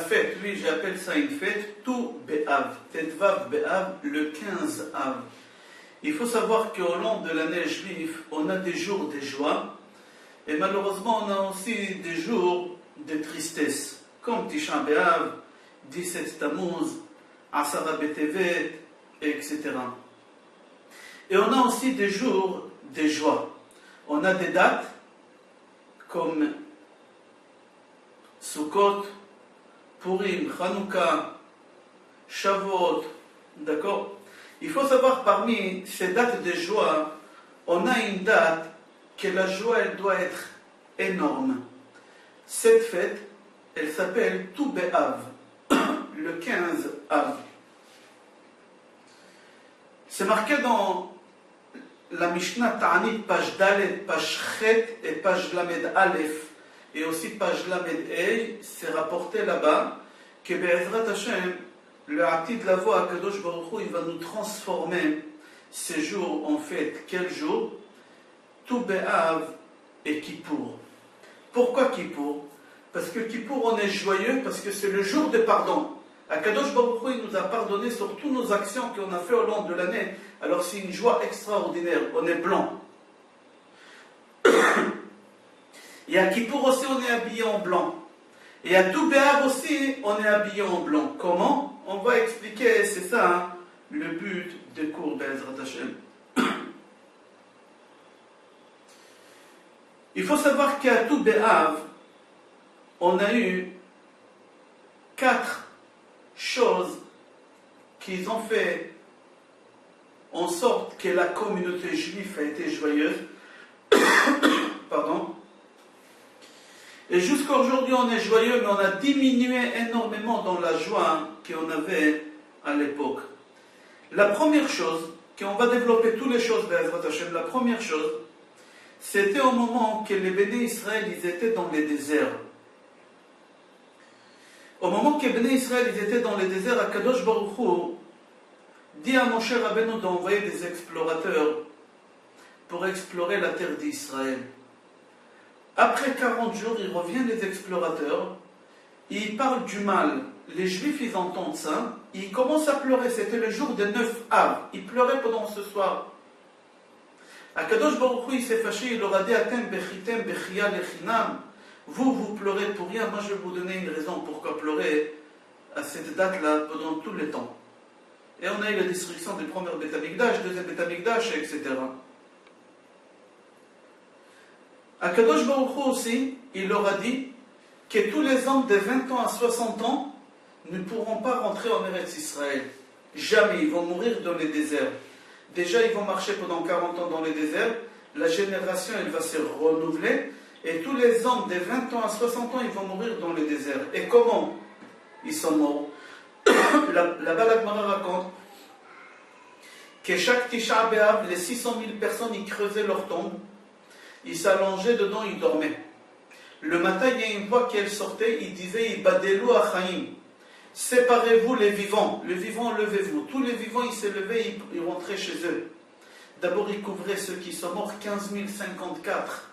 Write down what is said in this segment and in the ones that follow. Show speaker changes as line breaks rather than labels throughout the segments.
fête, oui, j'appelle ça une fête, tout Be'av, Tetvav Be'av, le 15 Av. Il faut savoir qu'au long de l'année juive, on a des jours de joie, et malheureusement, on a aussi des jours de tristesse, comme Tisha B'Av, 17 Tammuz, Asara B'Tevet, etc. Et on a aussi des jours de joie. On a des dates comme Sukkot, Purim, Hanouka, Shavuot, d'accord? Il faut savoir parmi ces dates de joie, on a une date que la joie elle doit être énorme. Cette fête, elle s'appelle Tou B'Av, le 15 Av. C'est marqué dans la Mishnah Ta'anit, page Dalet, page Chet et page Lamed Aleph, et aussi page Lamed Ei, c'est rapporté là-bas que Be'ezrat Hashem, le Atid la voix, Kadosh Baruch Hu, il va nous transformer ces jours en fête. Quel jour? Tou B'Av et Kippour. Pourquoi Kippour? Parce que Kippour, on est joyeux, parce que c'est le jour de pardon. Kadosh Baruch Hu, il nous a pardonné sur toutes nos actions qu'on a fait au long de l'année. Alors c'est une joie extraordinaire, on est blanc. Et à Kippour aussi, on est habillé en blanc. Et à Tou B'Av aussi, on est habillé en blanc. Comment? On va expliquer, c'est ça, hein, le but des cours Be'ezrat Hashem. Il faut savoir qu'à Tou B'Av, on a eu 4 choses qu'ils ont fait en sorte que la communauté juive a été joyeuse. Pardon. Et jusqu'à aujourd'hui, on est joyeux, mais on a diminué énormément dans la joie qu'on avait à l'époque. La première chose, qu'on va développer toutes les choses, Be'ezrat Hashem, la première chose, c'était au moment que les Béné Israël, ils étaient dans les déserts. Au moment que les Béné Israël, ils étaient dans les déserts, Akadosh Baruch Hu dit à Moshe Rabbeinu d'envoyer des explorateurs pour explorer la terre d'Israël. Après 40 jours, ils reviennent les explorateurs, ils parlent du mal. Les Juifs, ils entendent ça, ils commencent à pleurer. C'était le jour des 9 Av. Ils pleuraient pendant ce soir. Akadosh Baruch Hu, il s'est fâché, il leur a dit Atem bechitem bechia lechinam. Vous pleurez pour rien. Moi, je vais vous donner une raison pourquoi pleurer à cette date-là pendant tout le temps. Et on a eu la destruction du premier Beth Amikdash, deuxième Beth Amikdash, etc. Akadosh Baruch Hu aussi, il leur a dit que tous les hommes de 20 ans à 60 ans ne pourront pas rentrer en Eretz Israël. Jamais, ils vont mourir dans les déserts. Déjà, ils vont marcher pendant 40 ans dans les déserts. La génération, elle va se renouveler. Et tous les hommes de 20 ans à 60 ans, ils vont mourir dans les déserts. Et comment ils sont morts? Là-bas, la Gemara raconte que chaque Tisha B'Av, les 600 000 personnes, ils creusaient leur tombe. Ils s'allongeaient dedans, ils dormaient. Le matin, il y a une voix qui sortait, il disait Ibadelu Achaim. Séparez-vous les vivants. Les vivants, levez-vous. Tous les vivants, ils se levaient, ils rentraient chez eux. D'abord, ils couvraient ceux qui sont morts, 15 054.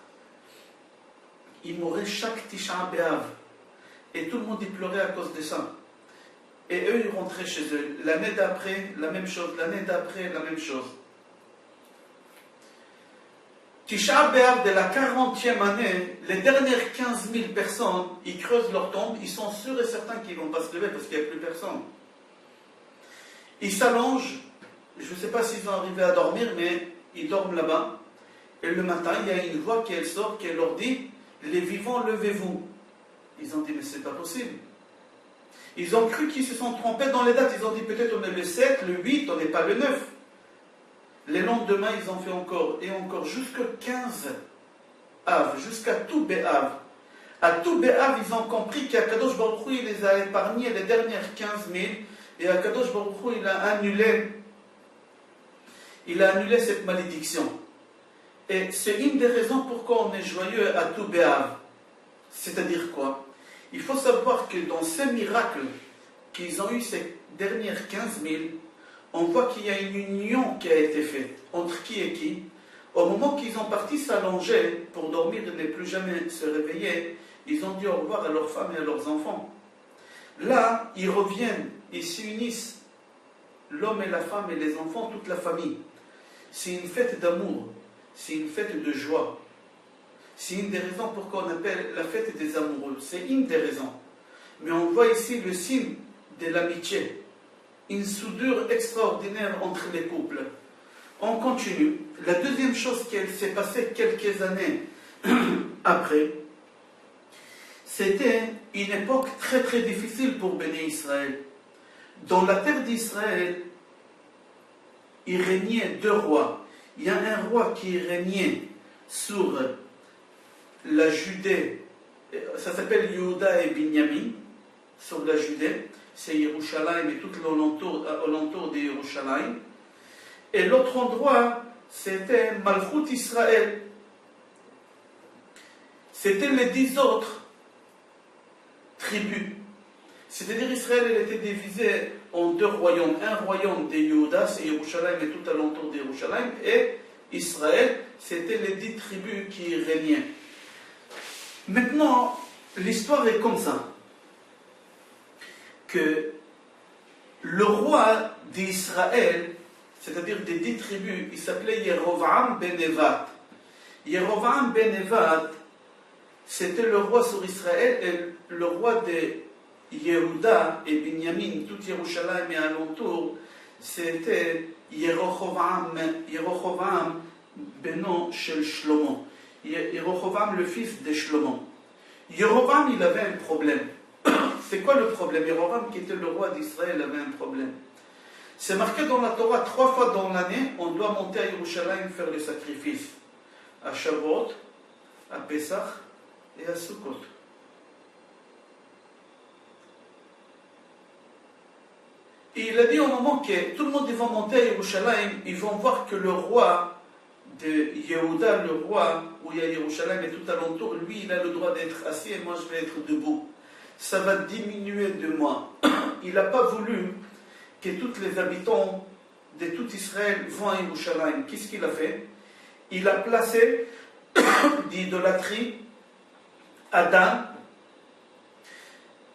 Ils mouraient chaque Tisha B'Av. Et tout le monde y pleurait à cause de ça. Et eux, ils rentraient chez eux. L'année d'après, la même chose. L'année d'après, la même chose. Tisha B'Av de la 40e année, les dernières 15 000 personnes, ils creusent leur tombe, ils sont sûrs et certains qu'ils ne vont pas se lever parce qu'il n'y a plus personne. Ils s'allongent, je ne sais pas s'ils ont arrivé à dormir, mais ils dorment là-bas. Et le matin, il y a une voix qui sort, qui leur dit « Les vivants, levez-vous ». Ils ont dit « Mais c'est pas possible ». Ils ont cru qu'ils se sont trompés dans les dates, ils ont dit peut-être on est le 7, le 8, on n'est pas le 9. Les lendemains, ils ont fait encore et encore jusqu'à 15 Av, jusqu'à Tou B'Av. À Tou B'Av, ils ont compris qu'Akadosh Baruch Hu, il les a épargnés les dernières 15 000 et Akadosh Baruch Hu, il a annulé cette malédiction. Et c'est une des raisons pourquoi on est joyeux à Tou B'Av. C'est-à-dire quoi? Il faut savoir que dans ces miracles qu'ils ont eu ces dernières 15 000, on voit qu'il y a une union qui a été faite. Entre qui et qui? Au moment qu'ils ont parti s'allonger pour dormir et ne plus jamais se réveiller, ils ont dit au revoir à leurs femmes et à leurs enfants. Là, ils reviennent, ils s'unissent, l'homme et la femme et les enfants, toute la famille. C'est une fête d'amour, c'est une fête de joie. C'est une des raisons pourquoi on appelle la fête des amoureux. C'est une des raisons. Mais on voit ici le signe de l'amitié. Une soudure extraordinaire entre les couples. On continue. La deuxième chose qui s'est passée quelques années après, c'était une époque très très difficile pour Béné Israël. Dans la terre d'Israël, il régnait deux rois. Il y a un roi qui régnait sur la Judée, ça s'appelle Yehuda et Binyamin, sur la Judée, c'est Yerushalayim et tout l'alentour de Yerushalayim. Et l'autre endroit, c'était Malchut Israël. C'était les 10 autres tribus. C'est-à-dire Israël, elle était divisée en deux royaumes. Un royaume de Yehuda, c'est Yerushalayim et tout alentour de Yerushalayim, et Israël, c'était les 10 tribus qui régnaient. Maintenant, l'histoire est comme ça. Que le roi d'Israël, c'est-à-dire des 10 tribus, il s'appelait Yerovam ben Nevat. Yerovam ben Nevat, c'était le roi sur Israël et le roi de Yehuda et Binyamin, tout Yerushalayim et alentour, c'était Yerovam beno shel Shlomo. Yerovam, le fils de Shlomo. Yerovam, il avait un problème. C'est quoi le problème? Yerovam, qui était le roi d'Israël, avait un problème. C'est marqué dans la Torah, 3 fois dans l'année, on doit monter à Yerushalayim faire le sacrifice. À Shavuot, à Pesach et à Sukkot. Et il a dit au moment que tout le monde va monter à Yerushalayim, ils vont voir que le roi de Yehuda, le roi où il y a Yerushalayim et tout alentour, lui il a le droit d'être assis et moi je vais être debout. Ça va diminuer de moi. Il n'a pas voulu que tous les habitants de tout Israël vont à Yerushalayim. Qu'est-ce qu'il a fait? Il a placé d'idolâtrie à Dan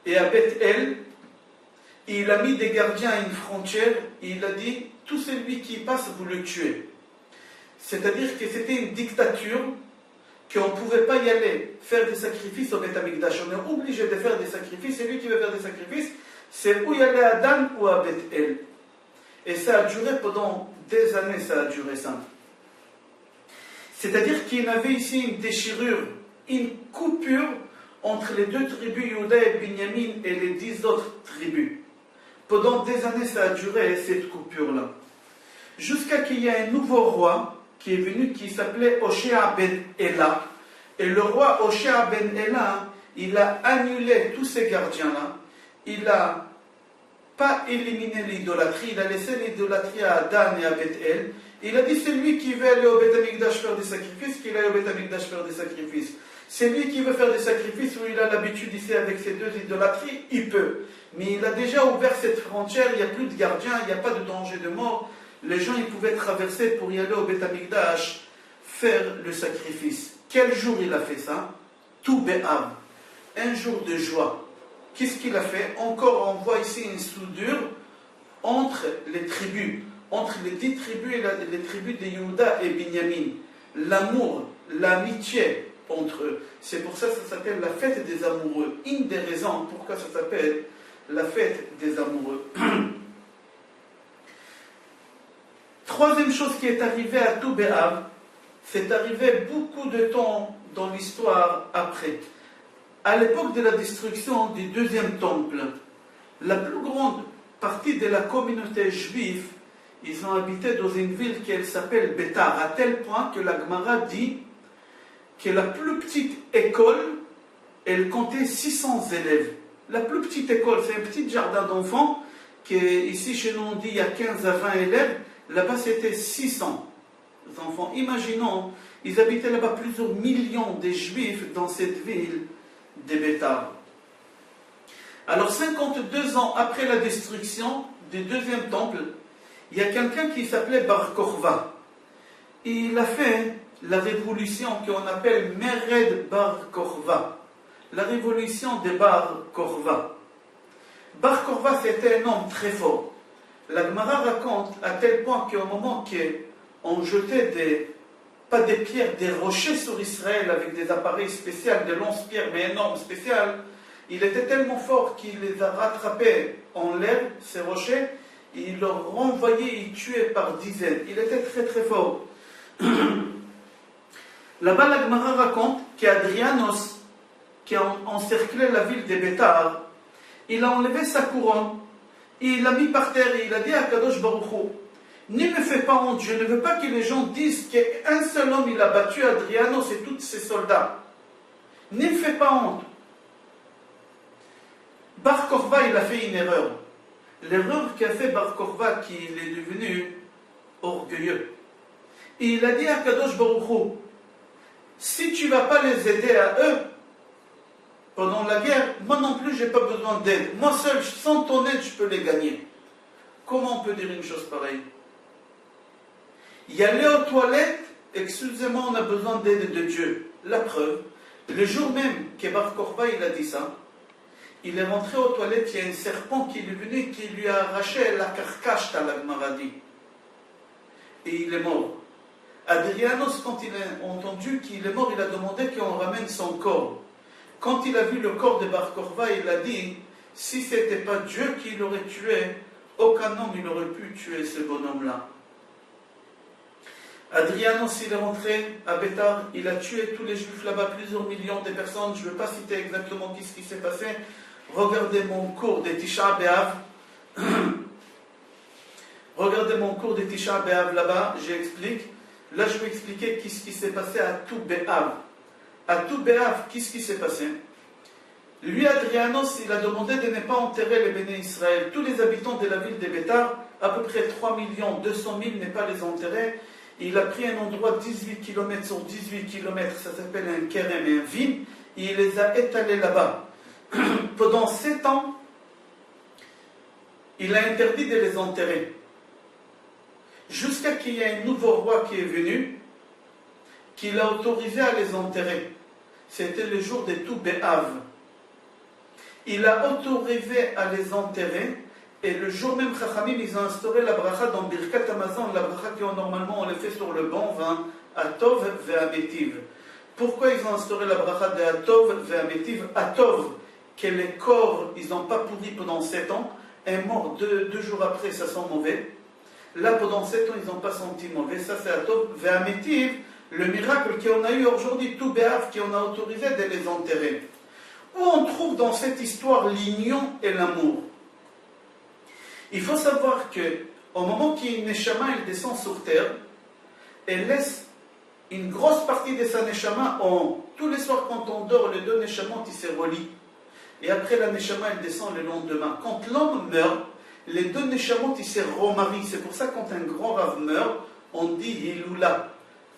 et à Beth-El. Il a mis des gardiens à une frontière et il a dit, tout celui qui passe, vous le tuez. C'est-à-dire que c'était une dictature, qu'on ne pouvait pas y aller faire des sacrifices au Beth Amikdash. On est obligé de faire des sacrifices. Celui qui veut faire des sacrifices, c'est ou y aller à Dan ou à Beth-El. Et ça a duré pendant des années, ça a duré ça. C'est-à-dire qu'il y avait ici une déchirure, une coupure entre les deux tribus, Yehuda et Binyamin, et les 10 autres tribus. Pendant des années, ça a duré cette coupure-là. Jusqu'à qu'il y ait un nouveau roi qui est venu, qui s'appelait Hoshea ben Ela. Et le roi Hoshea ben Ela, il a annulé tous ces gardiens-là. Il n'a pas éliminé l'idolâtrie, il a laissé l'idolâtrie à Dan et à Beth-El. Il a dit, c'est lui qui veut aller au Beth Amikdash faire des sacrifices, qu'il aille au Beth Amikdash faire des sacrifices. C'est lui qui veut faire des sacrifices où il a l'habitude ici avec ces deux idolâtries, il peut. Mais il a déjà ouvert cette frontière, il n'y a plus de gardiens, il n'y a pas de danger de mort. Les gens ils pouvaient traverser pour y aller au Beth Amikdash faire le sacrifice. Quel jour il a fait ça? Tout Bé'av, un jour de joie. Qu'est-ce qu'il a fait? Encore on voit ici une soudure entre les tribus, entre les 10 tribus et les tribus de Yehuda et Binyamin. L'amour, l'amitié entre eux. C'est pour ça que ça s'appelle la fête des amoureux. Une des raisons pourquoi ça s'appelle la fête des amoureux. Troisième chose qui est arrivée à tout Bé'av, c'est arrivé beaucoup de temps dans l'histoire après. À l'époque de la destruction du deuxième temple, la plus grande partie de la communauté juive, ils ont habité dans une ville qui s'appelle Bétar, à tel point que la Gemara dit que la plus petite école, elle comptait 600 élèves. La plus petite école, c'est un petit jardin d'enfants, qui ici chez nous on dit il y a 15 à 20 élèves, là-bas c'était 600 enfants. Imaginons, ils habitaient là-bas plusieurs millions de juifs dans cette ville de Bétar. Alors 52 ans après la destruction du deuxième temple, il y a quelqu'un qui s'appelait Bar Korva. Il a fait la révolution qu'on appelle Mered Bar Korva. La révolution de Bar Korva. Bar Korva, c'était un homme très fort. La Gemara raconte à tel point qu'au moment qu'on jetait pas des pierres, des rochers sur Israël avec des appareils spéciaux, des lance-pierres, mais énormes, spéciales, il était tellement fort qu'il les a rattrapés en l'air, ces rochers, et il leur renvoyait, il tuait par dizaines. Il était très très fort. Là-bas, la Gemara raconte qu'Adrianos, qui a encerclé la ville des Bétar, il a enlevé sa couronne, et il l'a mis par terre, et il a dit à Kadosh Baruch Hu, ne me fais pas honte, je ne veux pas que les gens disent qu'un seul homme il a battu Adrianos et tous ses soldats. Ne me fais pas honte. Bar Korva, il a fait une erreur. L'erreur qu'a fait Bar Korva, qu'il est devenu orgueilleux. Et il a dit à Kadosh Baruch Hu, si tu ne vas pas les aider à eux, pendant la guerre, moi non plus, je n'ai pas besoin d'aide. Moi seul, sans ton aide, je peux les gagner. Comment on peut dire une chose pareille? Y aller aux toilettes, excusez-moi, on a besoin d'aide de Dieu. La preuve, le jour même que Bar Korva, il a dit ça, il est rentré aux toilettes, il y a un serpent qui est venu, qui lui a arraché la carcache à la Gemara dit. Et il est mort. Adrianos, quand il a entendu qu'il est mort, il a demandé qu'on ramène son corps. Quand il a vu le corps de Bar Korva, il a dit, si ce n'était pas Dieu qui l'aurait tué, aucun homme il aurait pu tuer ce bonhomme-là. Adrianos, il est rentré à Bétar, il a tué tous les juifs là-bas, plusieurs millions de personnes, je ne veux pas citer exactement ce qui s'est passé. Regardez mon cours de Tisha B'Av. Regardez mon cours de Tisha B'Av là-bas, j'explique. Là, je vais expliquer ce qui s'est passé à tout B'Av. À tout B'Av, qu'est-ce qui s'est passé? Lui, Adrianos, il a demandé de ne pas enterrer les Béné Israël. Tous les habitants de la ville de Bétar, à peu près 3 200 000, ne pas les enterrer. Il a pris un endroit 18 km sur 18 km, ça s'appelle un kérem et un vim, et il les a étalés là-bas. Pendant 7 ans, il a interdit de les enterrer. Jusqu'à qu'il y ait un nouveau roi qui est venu, qui l'a autorisé à les enterrer. C'était le jour de tout B'Av. Il a autorisé à les enterrer, et le jour même, Chachamim, ils ont instauré la bracha dans Birkat Hamazon, la bracha qui normalement on les fait sur le bon vin, Atov ve'ametiv. Pourquoi ils ont instauré la bracha de Atov ve'ametiv? Atov, que les corps, ils n'ont pas pourri pendant 7 ans, un mort 2 jours après, ça sent mauvais. Là, pendant 7 ans, ils n'ont pas senti mauvais. Ça, c'est Atov ve'ametiv, le miracle qu'on a eu aujourd'hui, tout B'Av, qu'on a autorisé de les enterrer. Où on trouve dans cette histoire l'union et l'amour? Il faut savoir qu'au moment qu'une Neshama elle descend sur terre, elle laisse une grosse partie de sa Neshama en... Tous les soirs quand on dort, les 2 Neshamot ils se relient. Et après la Neshama elle descend le lendemain. Quand l'homme meurt, les 2 Neshamot ils se remarient. C'est pour ça que quand un grand rave meurt, on dit Hiloula.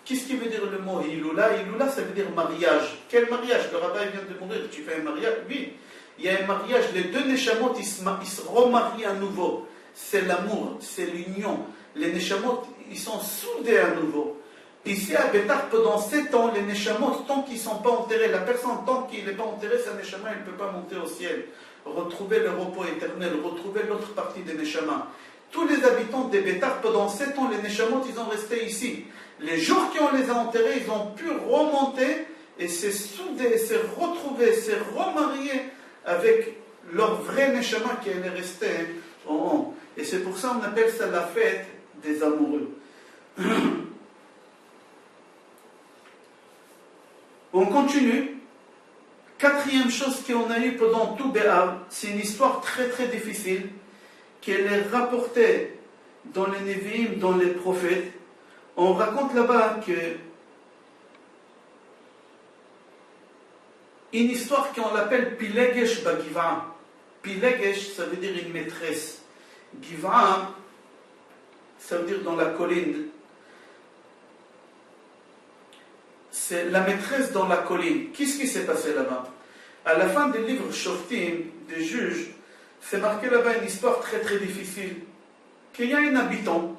Qu'est-ce qui veut dire le mot Hiloula? Hiloula ça veut dire mariage. Quel mariage? Le rabbin vient de mourir, tu fais un mariage? Oui. Il y a un mariage, les 2 Neshamot ils se remarient à nouveau. C'est l'amour, c'est l'union. Les Neshamot, ils sont soudés à nouveau. Ici à Bétar, pendant 7 ans, les Neshamot, tant qu'ils ne sont pas enterrés, la personne, tant qu'il n'est pas enterré, sa Neshama, elle ne peut pas monter au ciel. Retrouver le repos éternel, retrouver l'autre partie des Neshama. Tous les habitants de Bétar, pendant 7 ans, les Neshamot, ils ont resté ici. Les jours qu'on les a enterrés, ils ont pu remonter et se souder, se retrouver, se remarier avec leur vrai Neshama qui est resté en haut. Et c'est pour ça qu'on appelle ça la fête des amoureux. On continue. 4e chose qu'on a eue pendant tout B'Av, c'est une histoire très très difficile, qu'elle est rapportée dans les Nevi'im, dans les prophètes. On raconte là-bas que une histoire qu'on l'appelle Pilegesh Bagiva. Pilegesh, ça veut dire une maîtresse. Giva, ça veut dire dans la colline. C'est la maîtresse dans la colline. Qu'est-ce qui s'est passé là-bas? À la fin du livre Shoftim, des juges, c'est marqué là-bas une histoire très très difficile. Qu'il y a un habitant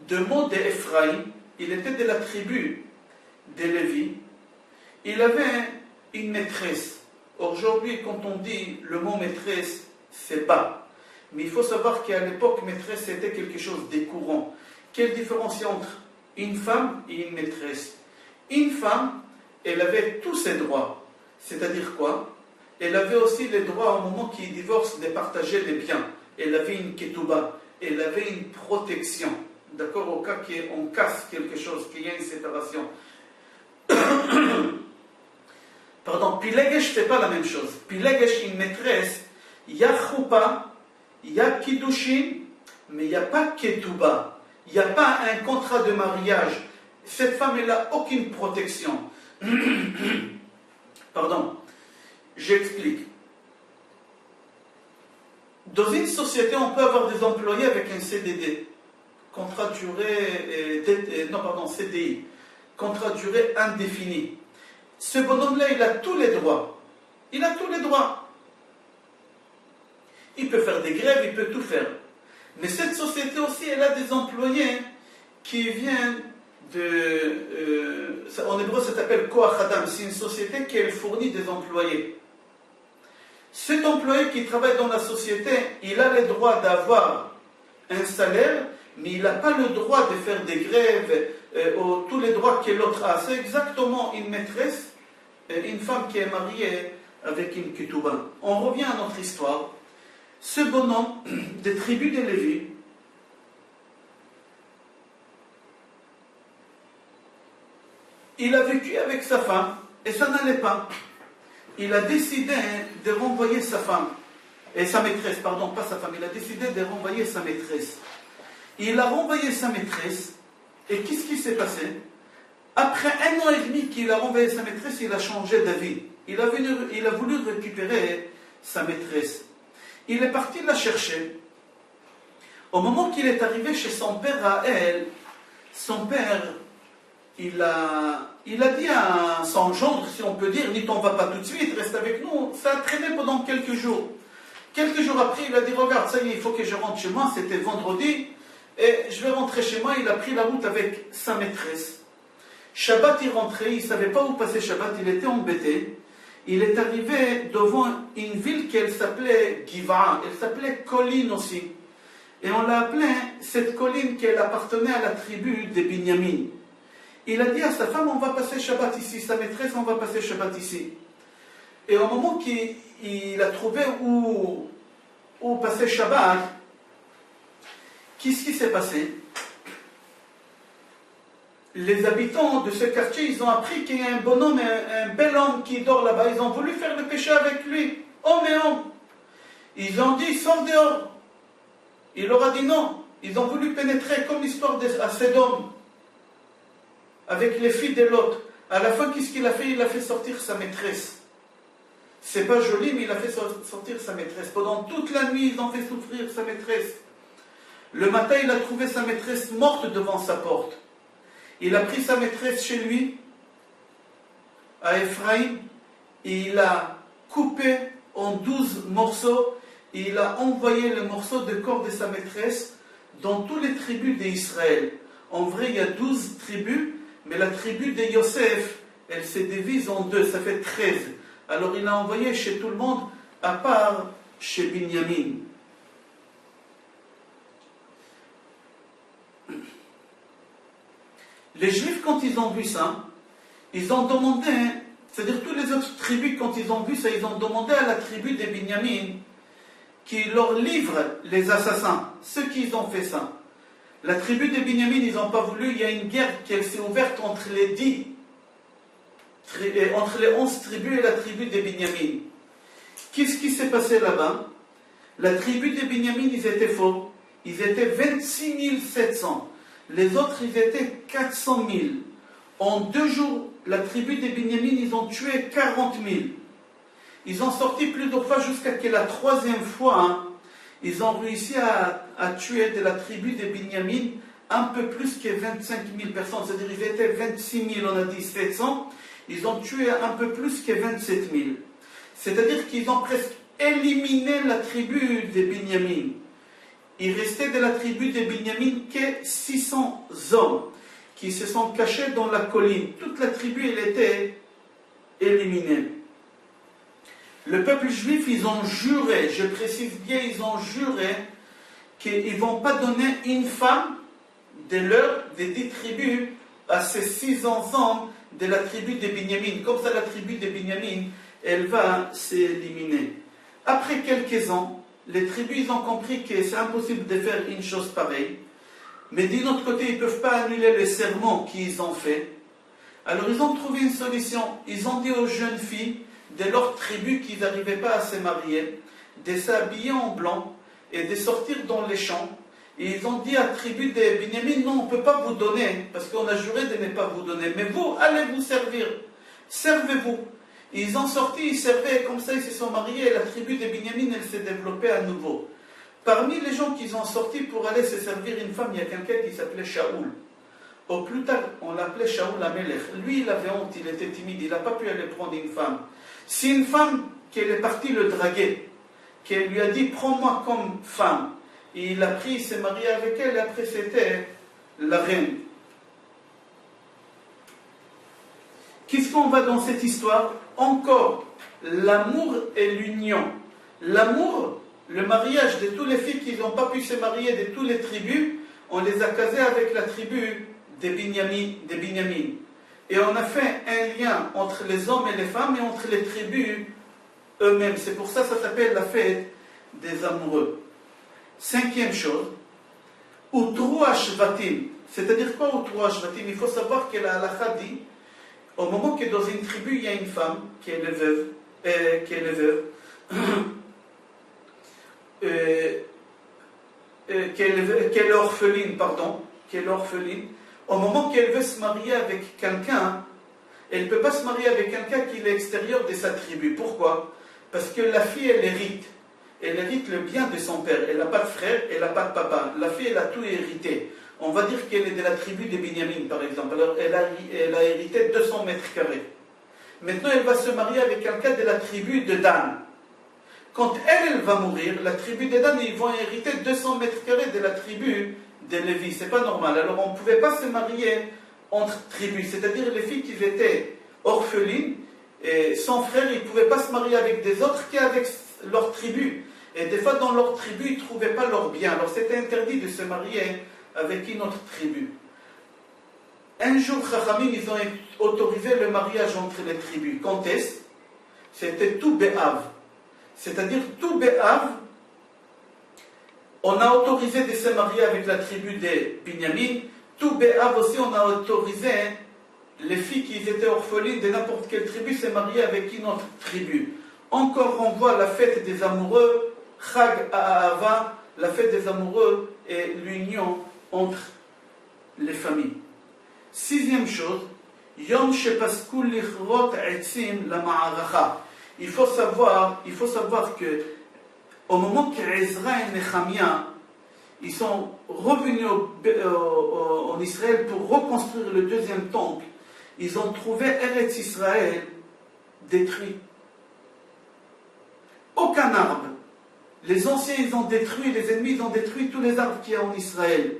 de mot d'Ephraïm, il était de la tribu de Lévi, il avait une maîtresse. Aujourd'hui, quand on dit le mot maîtresse, c'est bas. Mais il faut savoir qu'à l'époque, maîtresse, c'était quelque chose de courant. Quelle différence il y a entre une femme et une maîtresse? Une femme, elle avait tous ses droits. C'est-à-dire quoi? Elle avait aussi les droits au moment qu'il divorce de partager les biens. Elle avait une ketouba, elle avait une protection. D'accord? Au cas qu'on casse quelque chose, qu'il y ait une séparation. Pardon, Pilegesh, c'est pas la même chose. Pilegesh, une maîtresse, il y a choupa, il y a kiddushin, mais il n'y a pas ketouba. Il n'y a pas un contrat de mariage. Cette femme, elle n'a aucune protection. Pardon, j'explique. Dans une société, on peut avoir des employés avec un CDD, contrat durée, CDI, contrat durée indéfinie. Ce bonhomme-là, il a tous les droits. Il a tous les droits. Il peut faire des grèves, il peut tout faire. Mais cette société aussi, elle a des employés qui viennent en hébreu, ça s'appelle Koach Adam. C'est une société qui fournit des employés. Cet employé qui travaille dans la société, il a le droit d'avoir un salaire, mais il n'a pas le droit de faire des grèves, tous les droits que l'autre a. C'est exactement une maîtresse, une femme qui est mariée avec une ketouba. On revient à notre histoire. Ce bonhomme des tribus des Lévis, il a vécu avec sa femme et ça n'allait pas. Il a décidé de renvoyer sa femme, et sa maîtresse, pardon, pas sa femme, il a décidé de renvoyer sa maîtresse. Il a renvoyé sa maîtresse, et qu'est-ce qui s'est passé? Après 1 an et demi qu'il a renvoyé sa maîtresse, il a changé d'avis. Il a voulu récupérer sa maîtresse. Il est parti la chercher. Au moment qu'il est arrivé chez son père à elle, son père, il a dit à son gendre, si on peut dire, ni t'en vas pas tout de suite, reste avec nous. Ça a traîné pendant quelques jours. Quelques jours après, il a dit, regarde, ça y est, il faut que je rentre chez moi, c'était vendredi, et je vais rentrer chez moi. Il a pris la route avec sa maîtresse. Shabbat, il rentrait, il ne savait pas où passer Shabbat, il était embêté. Il est arrivé devant une ville qu'elle s'appelait Giva, elle s'appelait colline aussi. Et on l'a appelée cette colline qu'elle appartenait à la tribu des Binyamin. Il a dit à sa femme, on va passer Shabbat ici, sa maîtresse, on va passer Shabbat ici. Et au moment qu'il a trouvé où passer Shabbat, qu'est-ce qui s'est passé? Les habitants de ce quartier, ils ont appris qu'il y a un bonhomme, un bel homme qui dort là-bas. Ils ont voulu faire le péché avec lui, homme et homme. Ils ont dit, sors dehors. Il leur a dit non. Ils ont voulu pénétrer comme l'histoire de Sodome, avec les filles de l'autre. À la fin, qu'est-ce qu'il a fait? Il a fait sortir sa maîtresse. C'est pas joli, mais il a fait sortir sa maîtresse. Pendant toute la nuit, ils ont fait souffrir sa maîtresse. Le matin, il a trouvé sa maîtresse morte devant sa porte. Il a pris sa maîtresse chez lui, à Ephraïm, et il a coupé en 12 morceaux, et il a envoyé les morceaux de corps de sa maîtresse dans toutes les tribus d'Israël. En vrai, il y a 12 tribus, mais la tribu de Yosef, elle se divise en 2, ça fait 13. Alors il a envoyé chez tout le monde, à part chez Binyamin. Les Juifs, quand ils ont vu ça, ils ont demandé, c'est-à-dire toutes les autres tribus, quand ils ont vu ça, ils ont demandé à la tribu des Binyamin qui leur livre les assassins, ceux qui ont fait ça. La tribu des Binyamin, ils n'ont pas voulu, il y a une guerre qui s'est ouverte entre entre les 11 tribus et la tribu des Binyamin. Qu'est-ce qui s'est passé là-bas? La tribu des Binyamin, ils étaient faux. Ils étaient 26 700. Les autres, ils étaient 400 000. En 2 jours, la tribu des Binyamin, ils ont tué 40 000. Ils ont sorti plusieurs fois jusqu'à que la 3e fois, ils ont réussi à tuer de la tribu des Binyamin un peu plus que 25 000 personnes. C'est-à-dire ils étaient 26 000, on a dit 700. Ils ont tué un peu plus que 27 000. C'est-à-dire qu'ils ont presque éliminé la tribu des Binyamin. Il restait de la tribu des Binyamin que 600 hommes qui se sont cachés dans la colline. Toute la tribu, elle était éliminée. Le peuple juif, ils ont juré, je précise bien, ils ont juré qu'ils ne vont pas donner une femme des 10 tribus à ces 6 enfants de la tribu des Binyamin. Comme ça, la tribu des Binyamin, elle va s'éliminer. Après quelques ans, les tribus, ils ont compris que c'est impossible de faire une chose pareille. Mais d'un autre côté, ils ne peuvent pas annuler le serment qu'ils ont fait. Alors, ils ont trouvé une solution. Ils ont dit aux jeunes filles de leur tribu qu'ils n'arrivaient pas à se marier, de s'habiller en blanc et de sortir dans les champs. Et ils ont dit à la tribu des Binyamin, non, on ne peut pas vous donner, parce qu'on a juré de ne pas vous donner. Mais vous, allez vous servir. Servez-vous. Et ils ont sorti, ils servaient, et comme ça ils se sont mariés, et la tribu des Binyamin, elle s'est développée à nouveau. Parmi les gens qui ont sorti pour aller se servir une femme, il y a quelqu'un qui s'appelait Shaoul. Au plus tard, on l'appelait Shaoul Amelech. Lui, il avait honte, il était timide, il n'a pas pu aller prendre une femme. Si une femme qu'elle est partie le draguer, qu'elle lui a dit, prends-moi comme femme, et il a pris, il s'est marié avec elle, et après c'était la reine. Qu'est-ce qu'on va dans cette histoire? Encore, l'amour et l'union. L'amour, le mariage de toutes les filles qui n'ont pas pu se marier de toutes les tribus, on les a casées avec la tribu des Binyamin. Et on a fait un lien entre les hommes et les femmes et entre les tribus eux-mêmes. C'est pour ça que ça s'appelle la fête des amoureux. 5e chose, Utrua Shvatim. C'est-à-dire quoi Utrua Shvatim? Il faut savoir que la halakha dit, au moment que dans une tribu il y a une femme qui est veuve, qui est orpheline, au moment qu'elle veut se marier avec quelqu'un, elle ne peut pas se marier avec quelqu'un qui est extérieur de sa tribu. Pourquoi? Parce que la fille, elle hérite. Elle hérite le bien de son père. Elle n'a pas de frère, elle n'a pas de papa. La fille, elle a tout hérité. On va dire qu'elle est de la tribu des Binyamin, par exemple. Alors, elle a hérité 200 mètres carrés. Maintenant, elle va se marier avec quelqu'un de la tribu de Dan. Quand elle va mourir, la tribu de Dan, ils vont hériter 200 mètres carrés de la tribu de Lévi. C'est pas normal. Alors, on ne pouvait pas se marier entre tribus. C'est-à-dire les filles qui étaient orphelines et sans frère, ils ne pouvaient pas se marier avec des autres qu'avec leur tribu. Et des fois, dans leur tribu, ils ne trouvaient pas leur bien. Alors, c'était interdit de se marier avec une autre tribu. Un jour, Chachamim, ils ont autorisé le mariage entre les tribus. Quand est-ce? C'était tout Béhav. C'est-à-dire tout Béhav, on a autorisé de se marier avec la tribu des Binyamin. Tout Béhav aussi, on a autorisé les filles qui étaient orphelines de n'importe quelle tribu se marier avec une autre tribu. Encore, on voit la fête des amoureux, Chag Ahava, la fête des amoureux et l'union entre les familles. 6e chose, Yom Shepasku Lichrot Etzim la Ma'aracha. Il faut savoir que au moment qu'Ezra et Nehemia ils sont revenus en Israël pour reconstruire le 2e temple, ils ont trouvé Eretz Israël détruit. Aucun arbre. Les anciens, ils ont détruit, les ennemis, ils ont détruit tous les arbres qu'il y a en Israël.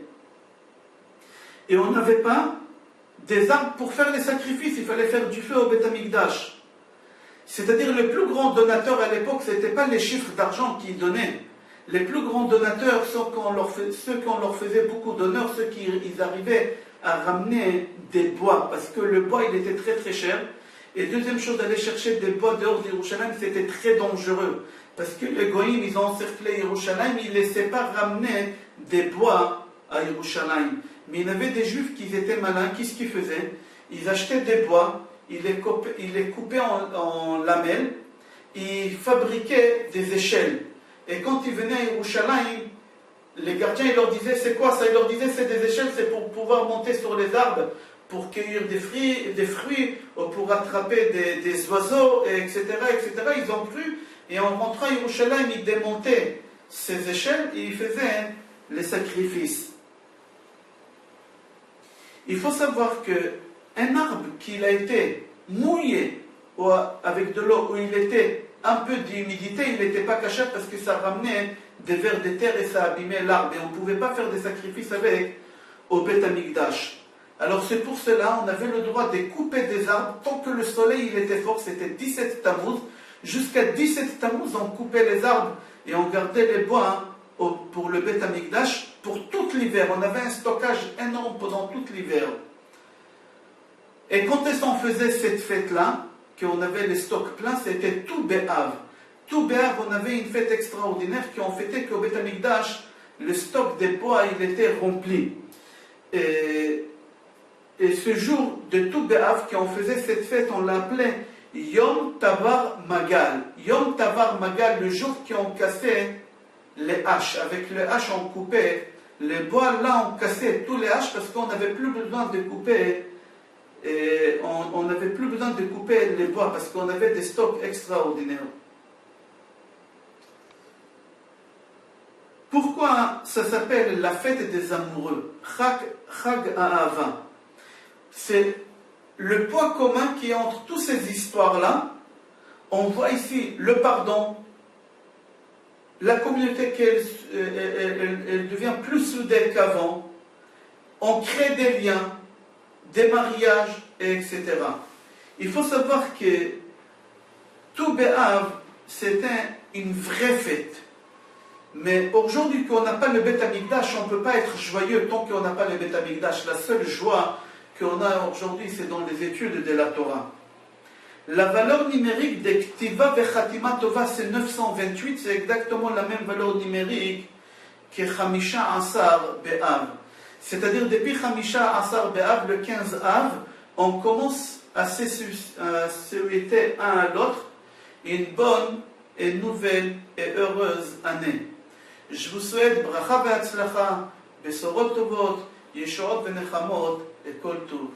Et on n'avait pas des arbres pour faire les sacrifices, il fallait faire du feu au Beth Amikdash. C'est-à-dire, le plus grand donateur à l'époque, ce n'était pas les chiffres d'argent qu'ils donnaient. Les plus grands donateurs, ceux qu'on leur faisait beaucoup d'honneur, ceux qui ils arrivaient à ramener des bois, parce que le bois, il était très très cher. Et deuxième chose, d'aller chercher des bois dehors d'Yerushalayim, c'était très dangereux. Parce que les Goïms, ils ont encerclé Yerushalayim, ils ne laissaient pas ramener des bois à Yerushalayim. Mais il y avait des Juifs qui étaient malins, qu'est-ce qu'ils faisaient? Ils achetaient des bois, ils les coupaient en lamelles, ils fabriquaient des échelles. Et quand ils venaient à Yerushalayim, les gardiens, ils leur disaient, c'est quoi ça? Ils leur disaient, c'est des échelles, c'est pour pouvoir monter sur les arbres, pour cueillir des fruits, ou pour attraper des oiseaux, etc., etc. Ils ont cru, et en rentrant à Yerushalayim, ils démontaient ces échelles et ils faisaient les sacrifices. Il faut savoir qu'un arbre qui a été mouillé ou avec de l'eau, où il était un peu d'humidité, il n'était pas caché parce que ça ramenait des vers de terre et ça abîmait l'arbre. Et on ne pouvait pas faire des sacrifices avec au Beth Amikdash. Alors c'est pour cela on avait le droit de couper des arbres tant que le soleil il était fort, c'était 17 Tammuz. Jusqu'à 17 Tammuz, on coupait les arbres et on gardait les bois pour le Beth Amikdash pour tout l'hiver. On avait un stockage énorme pendant tout l'hiver. Et quand est-ce qu'on faisait cette fête-là, qu'on avait les stocks pleins, c'était tout Bé'av. Tout Bé'av, on avait une fête extraordinaire qu'on fêtait qu'au Beth Amikdash, le stock des bois, il était rempli. Et ce jour de tout Bé'av, qu'on faisait cette fête, on l'appelait Yom Tavar Magal. Yom Tavar Magal, le jour qu'on cassait les haches. Avec les haches, on coupait les bois. Là, on cassait tous les haches parce qu'on n'avait plus besoin de couper. Et on n'avait plus besoin de couper les bois parce qu'on avait des stocks extraordinaires. Pourquoi ça s'appelle la fête des amoureux? Chag Ahava. C'est le point commun qui est entre toutes ces histoires-là. On voit ici le pardon, la communauté elle devient plus soudée qu'avant, on crée des liens, des mariages, etc. Il faut savoir que tout Bé'av, c'est une vraie fête. Mais aujourd'hui, qu'on n'a pas le Beth Amikdash, on ne peut pas être joyeux tant qu'on n'a pas le Beth Amikdash. La seule joie qu'on a aujourd'hui, c'est dans les études de la Torah. La valeur numérique des Ktiva Vechatima Tova, c'est 928, c'est exactement la même valeur numérique que Chamisha Asar Be'av. C'est-à-dire, depuis Chamisha Asar Be'av, le 15 Av, on commence à se souhaiter un à l'autre une bonne et nouvelle et heureuse année. Je vous souhaite bracha ve'atzlacha, besorot tovot, yeshuot ve'nechamot et kol tov.